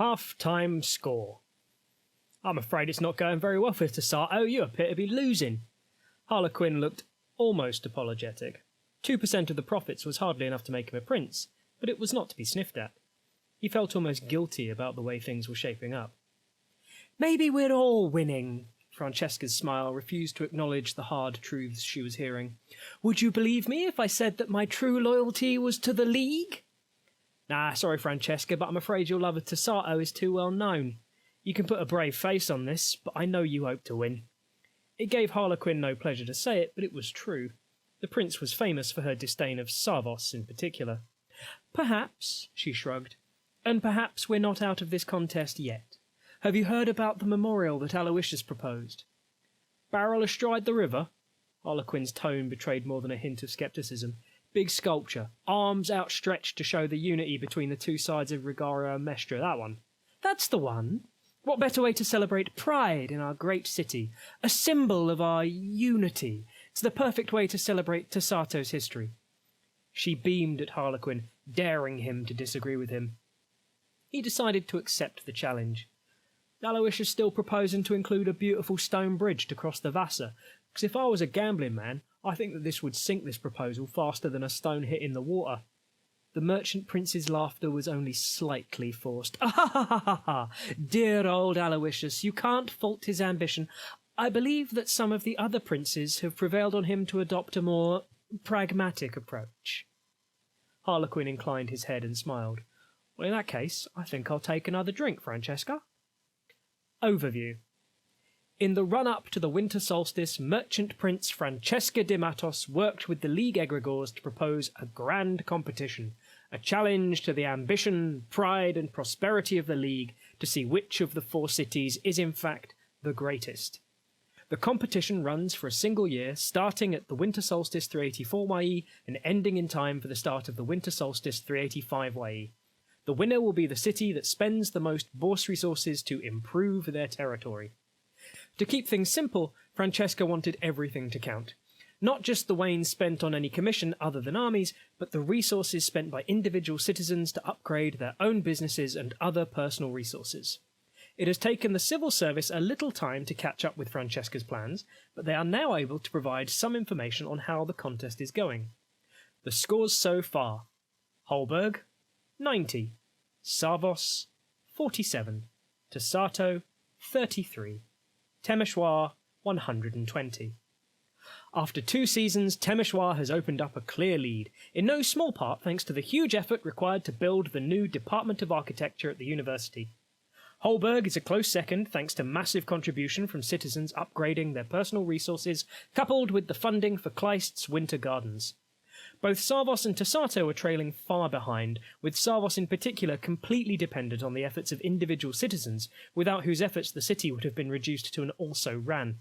Half-time score. I'm afraid it's not going very well for Tasato. You appear to be losing. Harlequin looked almost apologetic. 2% of the profits was hardly enough to make him a prince, but it was not to be sniffed at. He felt almost guilty about the way things were shaping up. Maybe we're all winning. Francesca's smile refused to acknowledge the hard truths she was hearing. Would you believe me if I said that my true loyalty was to the League? Nah, sorry Francesca, but I'm afraid your love of Tasato is too well known. You can put a brave face on this, but I know you hope to win. It gave Harlequin no pleasure to say it, but it was true. The prince was famous for her disdain of Savos in particular. Perhaps, she shrugged. And perhaps we're not out of this contest yet. Have you heard about the memorial that Aloysius proposed? Barrel astride the river? Harlequin's tone betrayed more than a hint of scepticism. Big sculpture, arms outstretched to show the unity between the two sides of Rigara and Mestra, that one. That's the one. What better way to celebrate pride in our great city? A symbol of our unity. It's the perfect way to celebrate Tasato's history. She beamed at Harlequin, daring him to disagree with him. He decided to accept the challenge. Aloysius still proposing to include a beautiful stone bridge to cross the Vassa, because if I was a gambling man, I think that this would sink this proposal faster than a stone hit in the water. The merchant prince's laughter was only slightly forced. Ah ha ha ha ha! Dear old Aloysius, you can't fault his ambition. I believe that some of the other princes have prevailed on him to adopt a more pragmatic approach. Harlequin inclined his head and smiled. Well, in that case, I think I'll take another drink, Francesca. Overview. In the run-up to the winter solstice, merchant prince Francesca de Matos worked with the League egregores to propose a grand competition, a challenge to the ambition, pride and prosperity of the League to see which of the four cities is in fact the greatest. The competition runs for a single year, starting at the winter solstice 384 YE and ending in time for the start of the winter solstice 385 YE. The winner will be the city that spends the most bourse resources to improve their territory. To keep things simple, Francesca wanted everything to count. Not just the wains spent on any commission other than armies, but the resources spent by individual citizens to upgrade their own businesses and other personal resources. It has taken the civil service a little time to catch up with Francesca's plans, but they are now able to provide some information on how the contest is going. The scores so far: Holberg, 90. Savos, 47. Tasato, 33. Temeshwar, 120. After 2 seasons, Temeshwar has opened up a clear lead, in no small part thanks to the huge effort required to build the new Department of Architecture at the university. Holberg is a close second thanks to massive contribution from citizens upgrading their personal resources, coupled with the funding for Kleist's Winter Gardens. Both Savos and Tasato are trailing far behind, with Savos in particular completely dependent on the efforts of individual citizens, without whose efforts the city would have been reduced to an also-ran.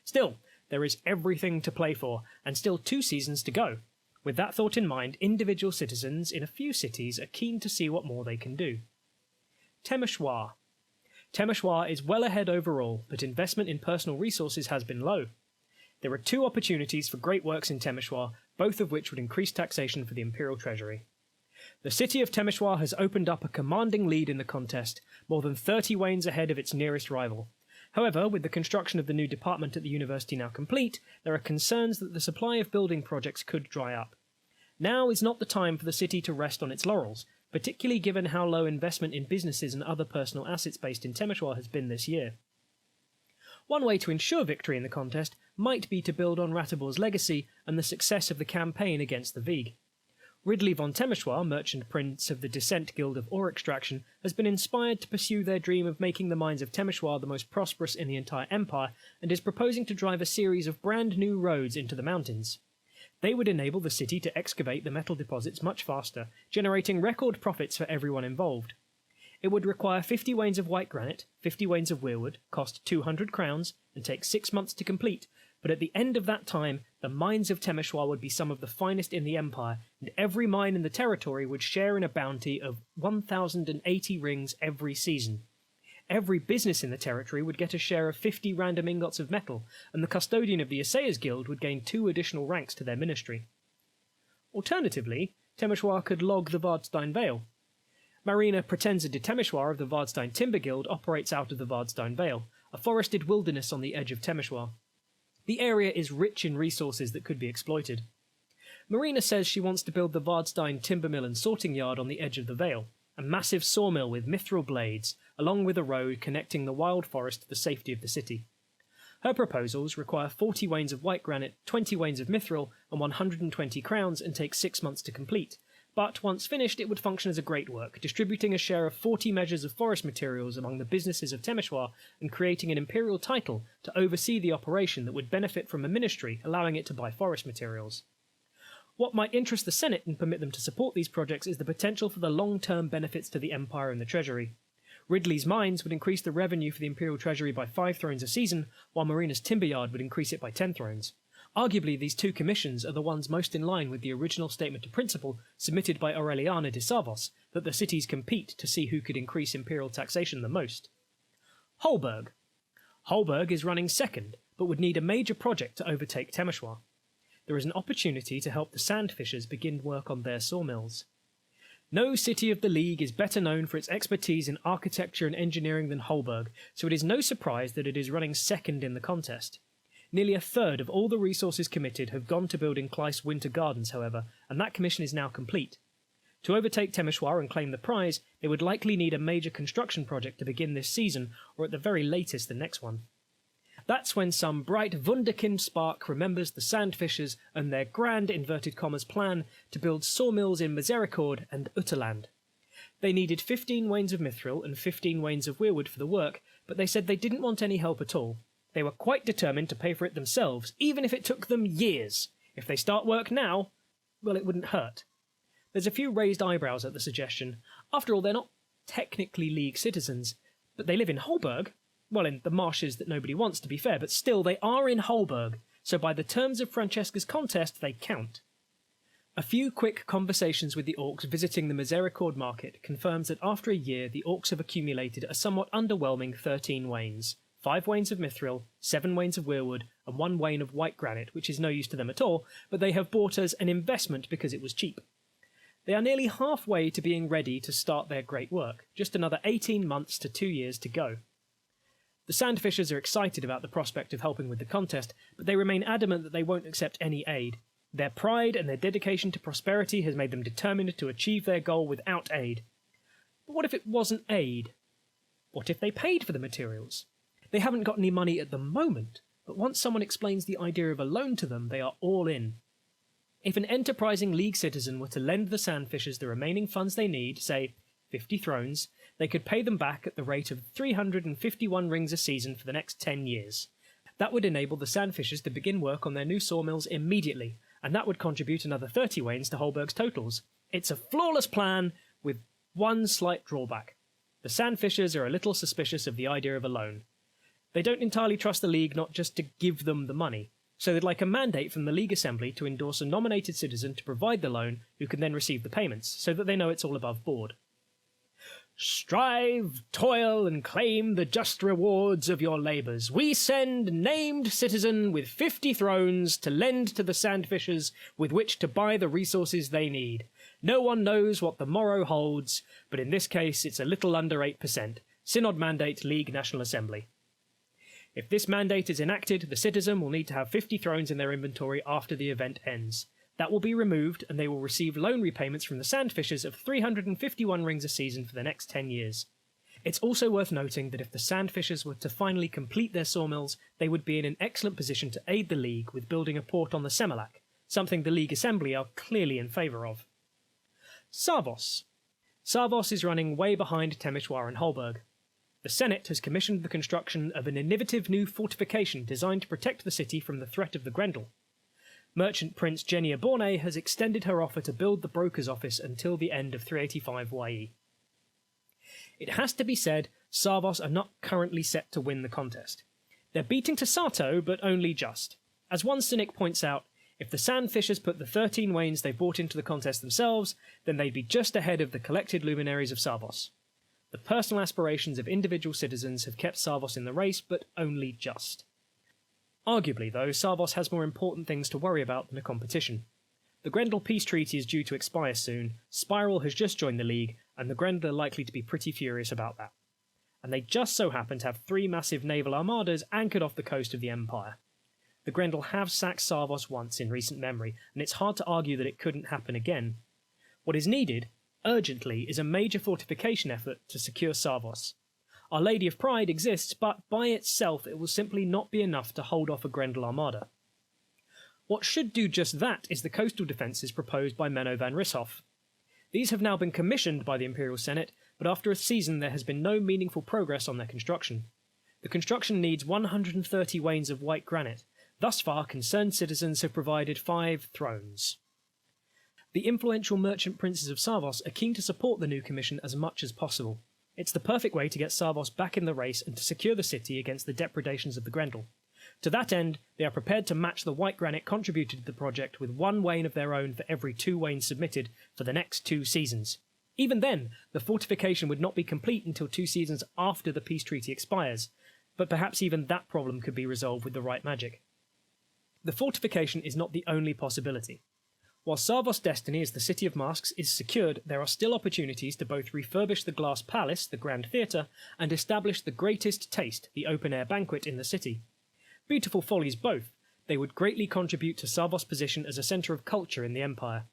Still, there is everything to play for, and still 2 seasons to go. With that thought in mind, individual citizens in a few cities are keen to see what more they can do. Temeshwar. Temeshwar is well ahead overall, but investment in personal resources has been low. There are 2 opportunities for great works in Temeshwar, both of which would increase taxation for the Imperial Treasury. The city of Temeshwar has opened up a commanding lead in the contest, more than 30 wains ahead of its nearest rival. However, with the construction of the new department at the university now complete, there are concerns that the supply of building projects could dry up. Now is not the time for the city to rest on its laurels, particularly given how low investment in businesses and other personal assets based in Temeshwar has been this year. One way to ensure victory in the contest might be to build on Ratibor's legacy and the success of the campaign against the Vig. Ridley von Temeshwar, merchant prince of the Descent Guild of Ore Extraction, has been inspired to pursue their dream of making the mines of Temeshwar the most prosperous in the entire empire, and is proposing to drive a series of brand new roads into the mountains. They would enable the city to excavate the metal deposits much faster, generating record profits for everyone involved. It would require 50 wains of white granite, 50 wains of weirwood, cost 200 crowns, and take 6 months to complete, but at the end of that time, the mines of Temeshwar would be some of the finest in the Empire, and every mine in the territory would share in a bounty of 1,080 rings every season. Every business in the territory would get a share of 50 random ingots of metal, and the custodian of the Assayers Guild would gain 2 additional ranks to their ministry. Alternatively, Temeshwar could log the Vardstein Vale. Marina pretends a Temeshwar of the Vardstein Timber Guild operates out of the Vardstein Vale, a forested wilderness on the edge of Temeshwar. The area is rich in resources that could be exploited. Marina says she wants to build the Vardstein Timber Mill and Sorting Yard on the edge of the Vale, a massive sawmill with mithril blades, along with a road connecting the wild forest to the safety of the city. Her proposals require 40 wains of white granite, 20 wains of mithril, and 120 crowns and take 6 months to complete. But once finished, it would function as a great work, distributing a share of 40 measures of forest materials among the businesses of Temeshwar and creating an imperial title to oversee the operation that would benefit from a ministry allowing it to buy forest materials. What might interest the Senate and permit them to support these projects is the potential for the long-term benefits to the Empire and the Treasury. Ridley's mines would increase the revenue for the Imperial Treasury by 5 thrones a season, while Marina's timber yard would increase it by 10 thrones. Arguably, these two commissions are the ones most in line with the original statement of principle submitted by Aureliana de Savos, that the cities compete to see who could increase imperial taxation the most. Holberg. Holberg is running second, but would need a major project to overtake Temeshwar. There is an opportunity to help the Sandfishers begin work on their sawmills. No city of the League is better known for its expertise in architecture and engineering than Holberg, so it is no surprise that it is running second in the contest. Nearly a third of all the resources committed have gone to building Clyce Winter Gardens, however, and that commission is now complete. To overtake Temeshwar and claim the prize, they would likely need a major construction project to begin this season, or at the very latest the next one. That's when some bright wunderkind spark remembers the Sandfishers and their grand inverted commas plan to build sawmills in Misericord and Utterland. They needed 15 wains of mithril and 15 wains of weirwood for the work, but they said they didn't want any help at all. They were quite determined to pay for it themselves, even if it took them years. If they start work now, well, it wouldn't hurt. There's a few raised eyebrows at the suggestion. After all, they're not technically League citizens, but they live in Holberg. Well, in the marshes that nobody wants, to be fair, but still, they are in Holberg, so by the terms of Francesca's contest, they count. A few quick conversations with the orcs visiting the Misericord market confirms that after a year, the orcs have accumulated a somewhat underwhelming 13 wains. 5 wains of mithril, 7 wains of weirwood, and 1 wain of white granite, which is no use to them at all, but they have bought as an investment because it was cheap. They are nearly halfway to being ready to start their great work, just another 18 months to 2 years to go. The Sandfishers are excited about the prospect of helping with the contest, but they remain adamant that they won't accept any aid. Their pride and their dedication to prosperity has made them determined to achieve their goal without aid. But what if it wasn't aid? What if they paid for the materials? They haven't got any money at the moment, but once someone explains the idea of a loan to them, they are all in. If an enterprising League citizen were to lend the Sandfishers the remaining funds they need, say 50 thrones, they could pay them back at the rate of 351 rings a season for the next 10 years. That would enable the Sandfishers to begin work on their new sawmills immediately, and that would contribute another 30 wains to Holberg's totals. It's a flawless plan, with one slight drawback. The Sandfishers are a little suspicious of the idea of a loan. They don't entirely trust the League not just to give them the money, so they'd like a mandate from the League Assembly to endorse a nominated citizen to provide the loan, who can then receive the payments, so that they know it's all above board. Strive, toil, and claim the just rewards of your labours. We send named citizen with 50 thrones to lend to the Sandfishers with which to buy the resources they need. No one knows what the morrow holds, but in this case it's a little under 8%. Synod mandate, League National Assembly. If this mandate is enacted, the citizen will need to have 50 thrones in their inventory after the event ends. That will be removed, and they will receive loan repayments from the Sandfishers of 351 rings a season for the next 10 years. It's also worth noting that if the Sandfishers were to finally complete their sawmills, they would be in an excellent position to aid the League with building a port on the Semilak, something the League Assembly are clearly in favour of. Savos. Savos is running way behind Temeshwar and Holberg. The Senate has commissioned the construction of an innovative new fortification designed to protect the city from the threat of the Grendel. Merchant Prince Genia Borne has extended her offer to build the broker's office until the end of 385 YE. It has to be said, Savos are not currently set to win the contest. They're beating Tasato, but only just. As one cynic points out, if the Sandfishers put the 13 wains they brought into the contest themselves, then they'd be just ahead of the collected luminaries of Savos. The personal aspirations of individual citizens have kept Savos in the race, but only just. Arguably, though, Savos has more important things to worry about than a competition. The Grendel Peace Treaty is due to expire soon, Spiral has just joined the League, and the Grendel are likely to be pretty furious about that. And they just so happen to have 3 massive naval armadas anchored off the coast of the Empire. The Grendel have sacked Sarvos once in recent memory, and it's hard to argue that it couldn't happen again. What is needed, urgently, is a major fortification effort to secure Sarvos. Our Lady of Pride exists, but by itself it will simply not be enough to hold off a Grendel armada. What should do just that is the coastal defences proposed by Menno van Risshoff. These have now been commissioned by the Imperial Senate, but after a season there has been no meaningful progress on their construction. The construction needs 130 wains of white granite. Thus far, concerned citizens have provided 5 thrones. The influential merchant princes of Sarvos are keen to support the new commission as much as possible. It's the perfect way to get Sarvos back in the race and to secure the city against the depredations of the Grendel. To that end, they are prepared to match the white granite contributed to the project with 1 wain of their own for every 2 wains submitted for the next 2 seasons. Even then, the fortification would not be complete until 2 seasons after the peace treaty expires, but perhaps even that problem could be resolved with the right magic. The fortification is not the only possibility. While Sarvos' destiny as the City of Masks is secured, there are still opportunities to both refurbish the Glass Palace, the Grand Theatre, and establish the greatest taste, the open-air banquet, in the city. Beautiful follies both, they would greatly contribute to Sarvos' position as a centre of culture in the Empire.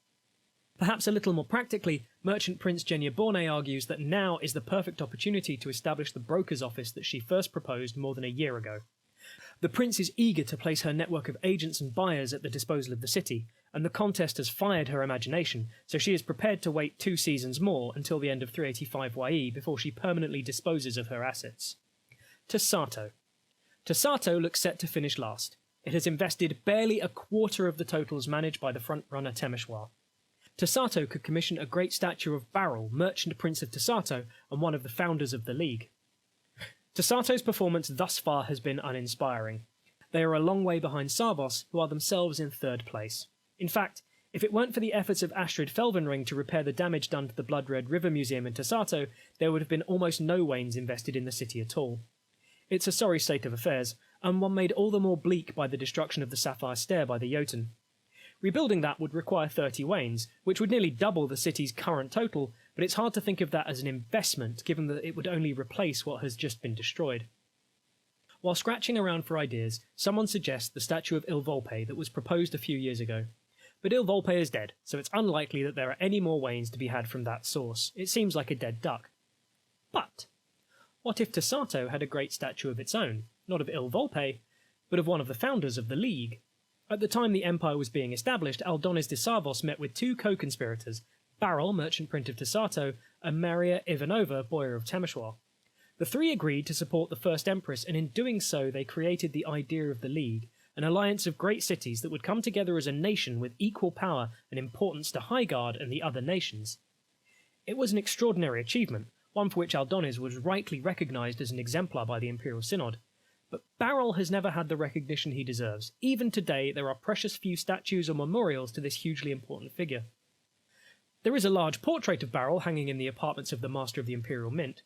Perhaps a little more practically, Merchant Prince Genya Borne argues that now is the perfect opportunity to establish the broker's office that she first proposed more than a year ago. The prince is eager to place her network of agents and buyers at the disposal of the city, and the contest has fired her imagination, so she is prepared to wait 2 seasons more until the end of 385 YE before she permanently disposes of her assets. Tasato. Tasato looks set to finish last. It has invested barely a quarter of the totals managed by the front-runner Temeshwar. Tasato could commission a great statue of Barrel, Merchant Prince of Tasato, and one of the founders of the League. Tasato's performance thus far has been uninspiring. They are a long way behind Sarvos, who are themselves in 3rd place. In fact, if it weren't for the efforts of Astrid Felvenring to repair the damage done to the Blood Red River Museum in Tasato, there would have been almost no wains invested in the city at all. It's a sorry state of affairs, and one made all the more bleak by the destruction of the Sapphire Stair by the Jotun. Rebuilding that would require 30 wains, which would nearly double the city's current total, but it's hard to think of that as an investment, given that it would only replace what has just been destroyed. While scratching around for ideas, someone suggests the statue of Il Volpe that was proposed a few years ago. But Il Volpe is dead, so it's unlikely that there are any more wains to be had from that source. It seems like a dead duck. But what if Tasato had a great statue of its own, not of Il Volpe, but of one of the founders of the League? At the time the Empire was being established, Aldonis de Sarvos met with 2 co-conspirators, Barrel, Merchant Prince of Tasato, and Maria Ivanova, Boyar of Temeshwar. The 3 agreed to support the First Empress, and in doing so they created the idea of the League, an alliance of great cities that would come together as a nation with equal power and importance to Highguard and the other nations. It was an extraordinary achievement, one for which Aldonis was rightly recognised as an exemplar by the Imperial Synod. But Barrel has never had the recognition he deserves. Even today, there are precious few statues or memorials to this hugely important figure. There is a large portrait of Barrel hanging in the apartments of the Master of the Imperial Mint.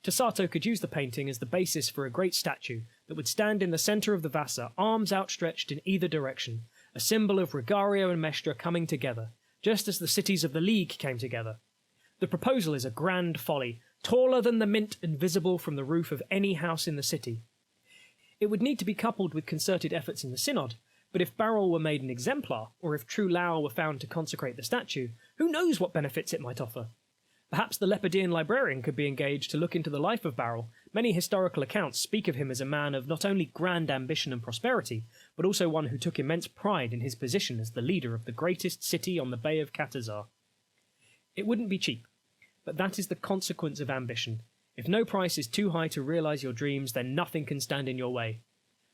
Tasato could use the painting as the basis for a great statue that would stand in the centre of the Vassa, arms outstretched in either direction, a symbol of Regario and Mestra coming together, just as the cities of the League came together. The proposal is a grand folly, taller than the Mint and visible from the roof of any house in the city. It would need to be coupled with concerted efforts in the Synod, but if Barrel were made an exemplar, or if true Lao were found to consecrate the statue, who knows what benefits it might offer? Perhaps the Lepidean librarian could be engaged to look into the life of Barrel. Many historical accounts speak of him as a man of not only grand ambition and prosperity, but also one who took immense pride in his position as the leader of the greatest city on the Bay of Katazar. It wouldn't be cheap, but that is the consequence of ambition. If no price is too high to realise your dreams, then nothing can stand in your way.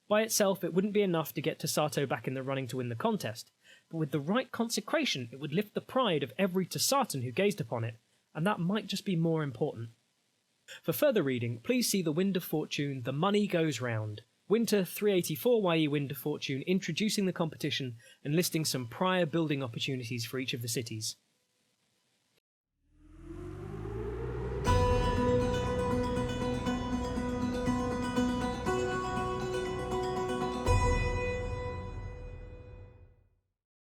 By itself, it wouldn't be enough to get Tasato back in the running to win the contest, but with the right consecration, it would lift the pride of every Tasatan who gazed upon it, and that might just be more important. For further reading, please see The Wind of Fortune, The Money Goes Round, Winter 384 YE Wind of Fortune, introducing the competition and listing some prior building opportunities for each of the cities.